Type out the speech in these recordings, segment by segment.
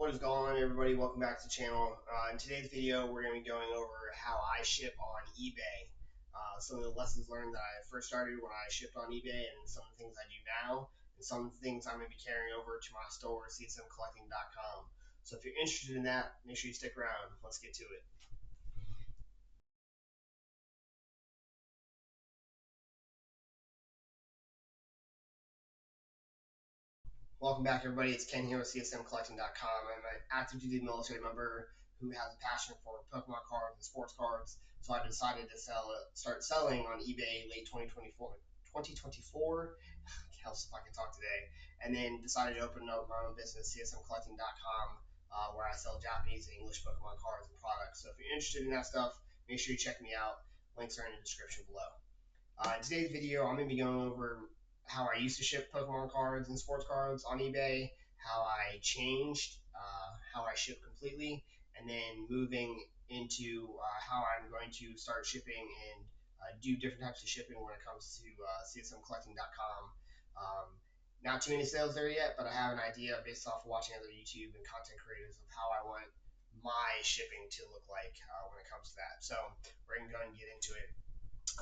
What is going on, everybody? Welcome back to the channel. In today's video, we're going to be going over how I ship on eBay. Some of the lessons learned that I first started when I shipped on eBay, and some of the things I do now, and some of the things I'm going to be carrying over to my store, csmcollecting.com. So if you're interested in that, make sure you stick around. Let's get to it. Welcome back, everybody. It's Ken here with csmcollecting.com. I'm an active duty military member who has a passion for Pokemon cards and sports cards. So I decided to start selling on eBay late 2024. Helps if I can talk today. And then decided to open up my own business, csmcollecting.com, where I sell Japanese and English Pokemon cards and products. So if you're interested in that stuff, make sure you check me out. Links are in the description below. In today's video, I'm going to be going over how I used to ship Pokemon cards and sports cards on eBay, how I changed, how I ship completely, and then moving into how I'm going to start shipping and do different types of shipping when it comes to csmcollecting.com. Not too many sales there yet, but I have an idea based off of watching other YouTube and content creators of how I want my shipping to look like when it comes to that. So we're going to go and get into it.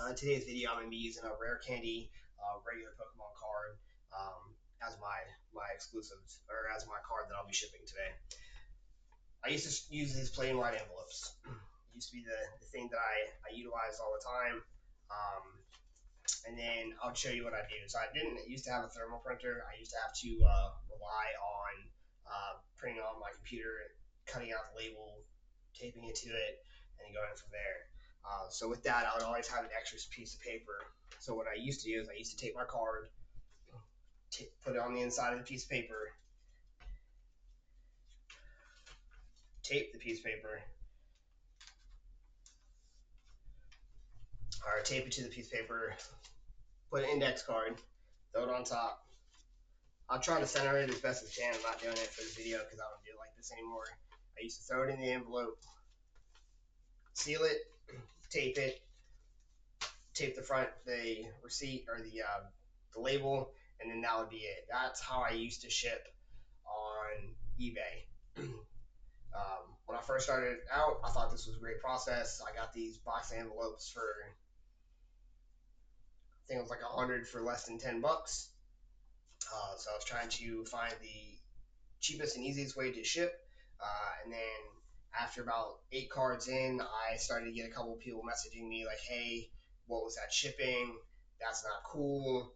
In today's video, I'm going to be using a rare candy regular Pokemon card as my exclusives, or as my card that I'll be shipping today. I used to use these plain white envelopes. It used to be the thing that I utilized all the time. And then I'll show you what I do. So I didn't used to have a thermal printer. I used to have to rely on printing on my computer, cutting out the label, taping it to it, and then going from there. So with that, I would always have an extra piece of paper. So what I used to do is I used to take my card, put it on the inside of the piece of paper, tape the piece of paper, or tape it to the piece of paper, put an index card, throw it on top. I'll try to center it as best as I can. I'm not doing it for the video because I don't do it like this anymore. I used to throw it in the envelope, seal it, tape it, tape the front, the receipt, or the label, and then that would be it. That's how I used to ship on eBay. When I first started out, I thought this was a great process. I got these box envelopes for, I think it was like 100 for less than 10 bucks. So I was trying to find the cheapest and easiest way to ship. And then after about 8 cards in, I started to get a couple people messaging me like, hey, what was that shipping? That's not cool.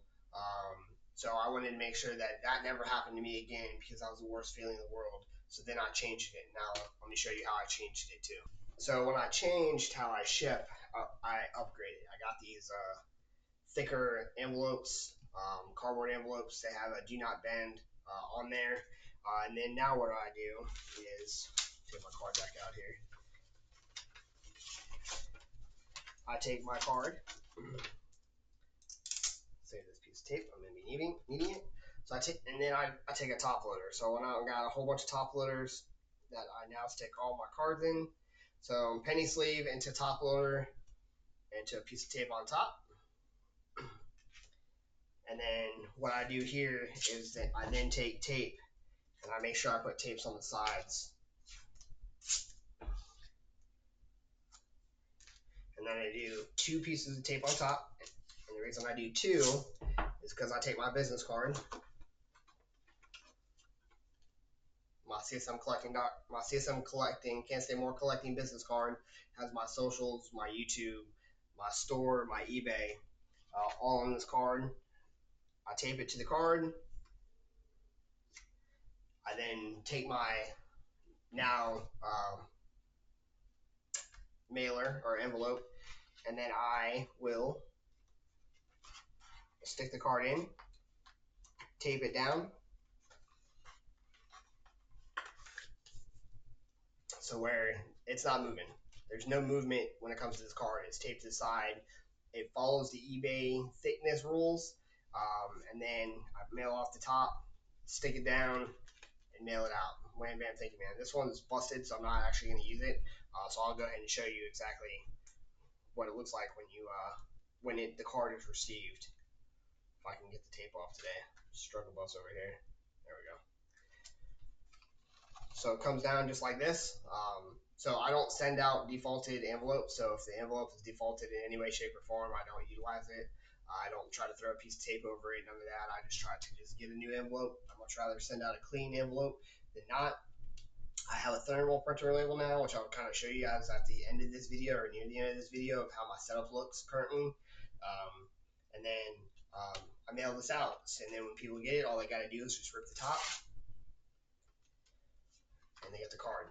So I wanted to make sure that that never happened to me again, because that was the worst feeling in the world. So then I changed it. Now let me show you how I changed it too. So when I changed how I ship, I upgraded. I got these thicker envelopes, cardboard envelopes. They have a do not bend on there. And then now what I do is, take my card back out here. I take my card, save this piece of tape, I'm going to be needing it. So I take a top loader. So when I got a whole bunch of top loaders that I now stick all my cards in. So penny sleeve into top loader, into a piece of tape on top. And then what I do here is that I then take tape and I make sure I put tapes on the sides. And then I do 2 pieces of tape on top. And the reason I do 2 is because I take my business card, my CSM collecting, can't say more collecting business card, has my socials, my YouTube, my store, my eBay, all on this card. I tape it to the card. I then take my now mailer or envelope, and then I will stick the card in, tape it down, so where it's not moving. There's no movement when it comes to this card. It's taped to the side. It follows the eBay thickness rules, and then I mail off the top, stick it down, and mail it out. Wham bam, thank you, man. This one's busted, so I'm not actually going to use it. So I'll go ahead and show you exactly what it looks like when you the card is received. If I can get the tape off today. Struggle bus over here. There we go. So it comes down just like this. So I don't send out defaulted envelopes. So if the envelope is defaulted in any way, shape, or form, I don't utilize it. I don't try to throw a piece of tape over it, none of that. I just try to just get a new envelope. I'd much rather send out a clean envelope than not. I have a thermal printer label now, which I'll kind of show you guys at the end of this video or near the end of this video of how my setup looks currently. And then I mail this out. And then when people get it, all they got to do is just rip the top and they get the card.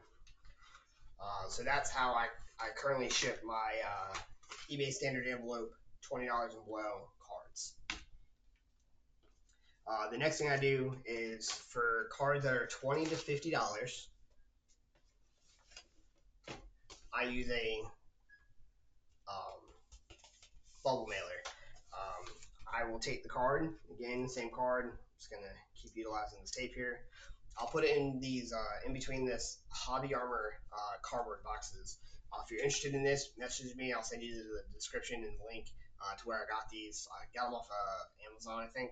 So that's how I currently ship my eBay standard envelope $20 and below cards. The next thing I do is for cards that are $20 to $50, I use a bubble mailer. I will take the card, again, same card. I'm just going to keep utilizing this tape here. I'll put it in these, in between this Hobby Armor cardboard boxes. If you're interested in this, message me. I'll send you the description and the link to where I got these. I got them off Amazon, I think.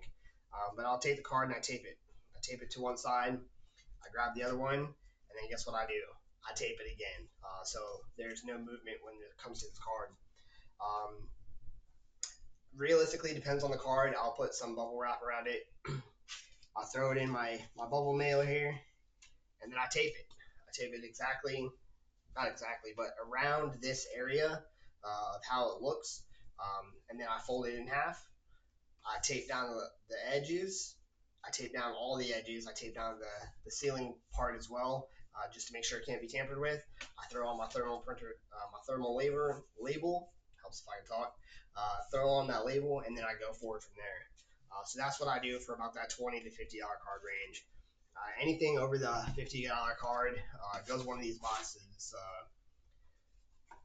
But I'll take the card and I tape it. I tape it to one side. I grab the other one, and then guess what I do? I tape it again. So there's no movement when it comes to this card. Realistically, depends on the card. I'll put some bubble wrap around it. I'll throw it in my bubble mailer here, and then I tape it. I tape it exactly, not exactly, but around this area of how it looks. And then I fold it in half. I tape down the edges. I tape down all the edges. I tape down the ceiling part as well, just to make sure it can't be tampered with. I throw on my thermal printer, my thermal label, helps if I can talk. Throw on that label, and then I go forward from there. So that's what I do for about that $20 to $50 card range. Anything over the $50 card goes in one of these boxes. I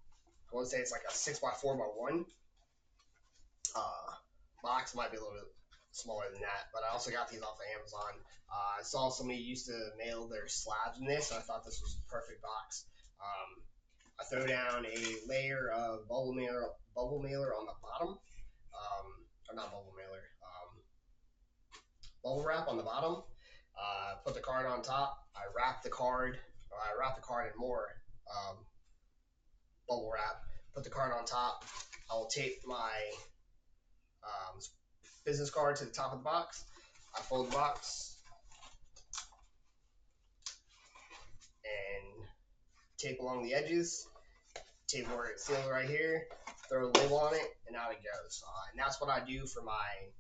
want to say it's like a 6x4x1 box. Might be a little bit smaller than that, but I also got these off of Amazon. I saw somebody used to mail their slabs in this, so I thought this was the perfect box. I throw down a layer of bubble mailer on the bottom, or not bubble mailer, bubble wrap on the bottom. Put the card on top. I wrap the card in more bubble wrap. Put the card on top. I will tape my business card to the top of the box. I fold the box and tape along the edges. Tape where it's sealed right here. Throw a label on it, and out it goes. And that's what I do for my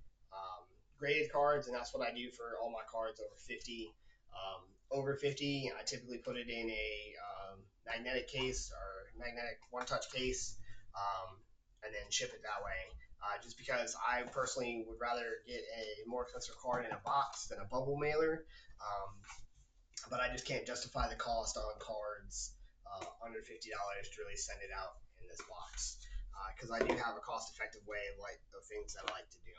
graded cards, and that's what I do for all my cards over 50. Over 50, I typically put it in a magnetic case or magnetic one-touch case, and then ship it that way. Just because I personally would rather get a more expensive card in a box than a bubble mailer, but I just can't justify the cost on cards under $50 to really send it out in this box, because I do have a cost-effective way of things that I like to do.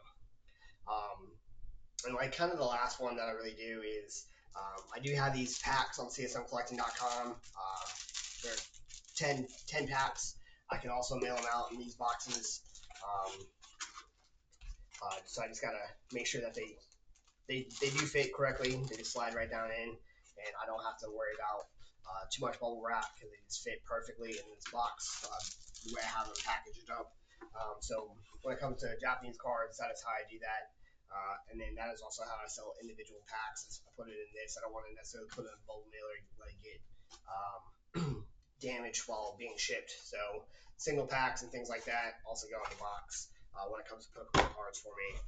And like kind of the last one that I really do is I do have these packs on csmcollecting.com. They're 10 packs. I can also mail them out in these boxes. So I just gotta make sure that they do fit correctly. They just slide right down in, and I don't have to worry about too much bubble wrap because they just fit perfectly in this box the way I have them packaged up. So when it comes to Japanese cards, that is how I do that. And then that is also how I sell individual packs. I put it in this. I don't want to necessarily put it in a bubble mailer and let it get damaged while being shipped. So single packs and things like that also go in the box when it comes to Pokemon cards for me.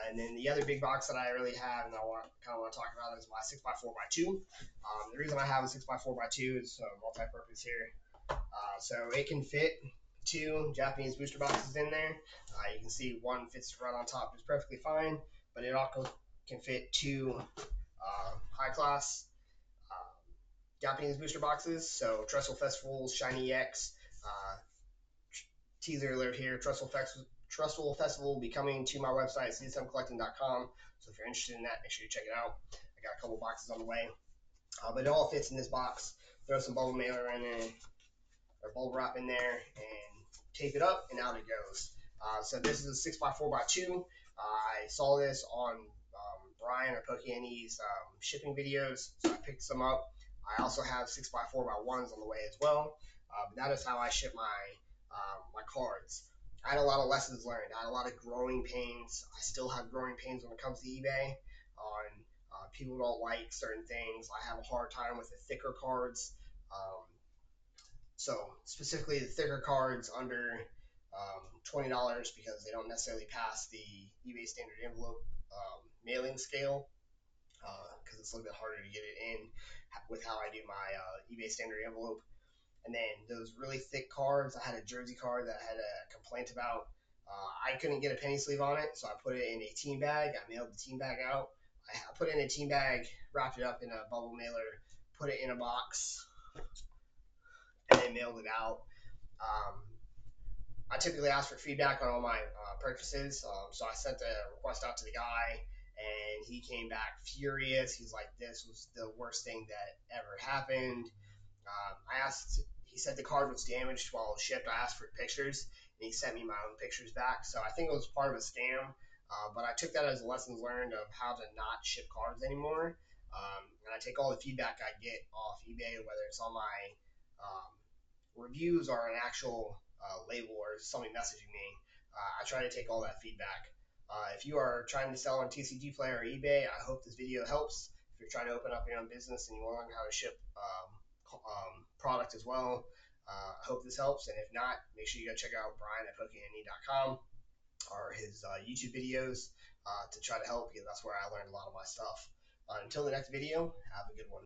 And then the other big box that I really have, and I kind of want to talk about, is my 6x4x2. The reason I have a 6x4x2 is multi-purpose here. So it can fit 2 Japanese booster boxes in there. You can see one fits right on top just perfectly fine, but it also can fit 2 high-class Japanese booster boxes. So Trestle Festival's Shiny X. Teaser alert here, Trestle Festival will be coming to my website, csmcollecting.com. So if you're interested in that, make sure you check it out. I got a couple boxes on the way. But it all fits in this box. Throw some bubble mailer in there, or bubble wrap in there, and tape it up, and out it goes. So this is a 6x4x2. I saw this on Brian or Pokeani's shipping videos, so I picked some up. I also have 6x4x1s on the way as well. But that is how I ship my cards. I had a lot of lessons learned. I had a lot of growing pains. I still have growing pains when it comes to eBay. On people don't like certain things. I have a hard time with the thicker cards. Um, so specifically the thicker cards under $20 because they don't necessarily pass the eBay standard envelope mailing scale because it's a little bit harder to get it in with how I do my eBay standard envelope. And then those really thick cards, I had a jersey card that I had a complaint about. I couldn't get a penny sleeve on it, so I put it in a team bag. I mailed the team bag out. I put it in a team bag, wrapped it up in a bubble mailer, put it in a box, and then mailed it out. Um, I typically ask for feedback on all my purchases, so I sent a request out to the guy, and he came back furious. He's like, "This was the worst thing that ever happened." I asked. He said the card was damaged while it was shipped. I asked for pictures, and he sent me my own pictures back. So I think it was part of a scam. But I took that as lessons learned of how to not ship cards anymore. And I take all the feedback I get off eBay, whether it's on my um, reviews or an actual label or somebody messaging me. I try to take all that feedback. If you are trying to sell on TCG Player or eBay, I hope this video helps. If you're trying to open up your own business and you want to learn how to ship product as well, I hope this helps. And if not, make sure you go check out Brian at PokeNE.com or his YouTube videos to try to help because that's where I learned a lot of my stuff. Until the next video, have a good one.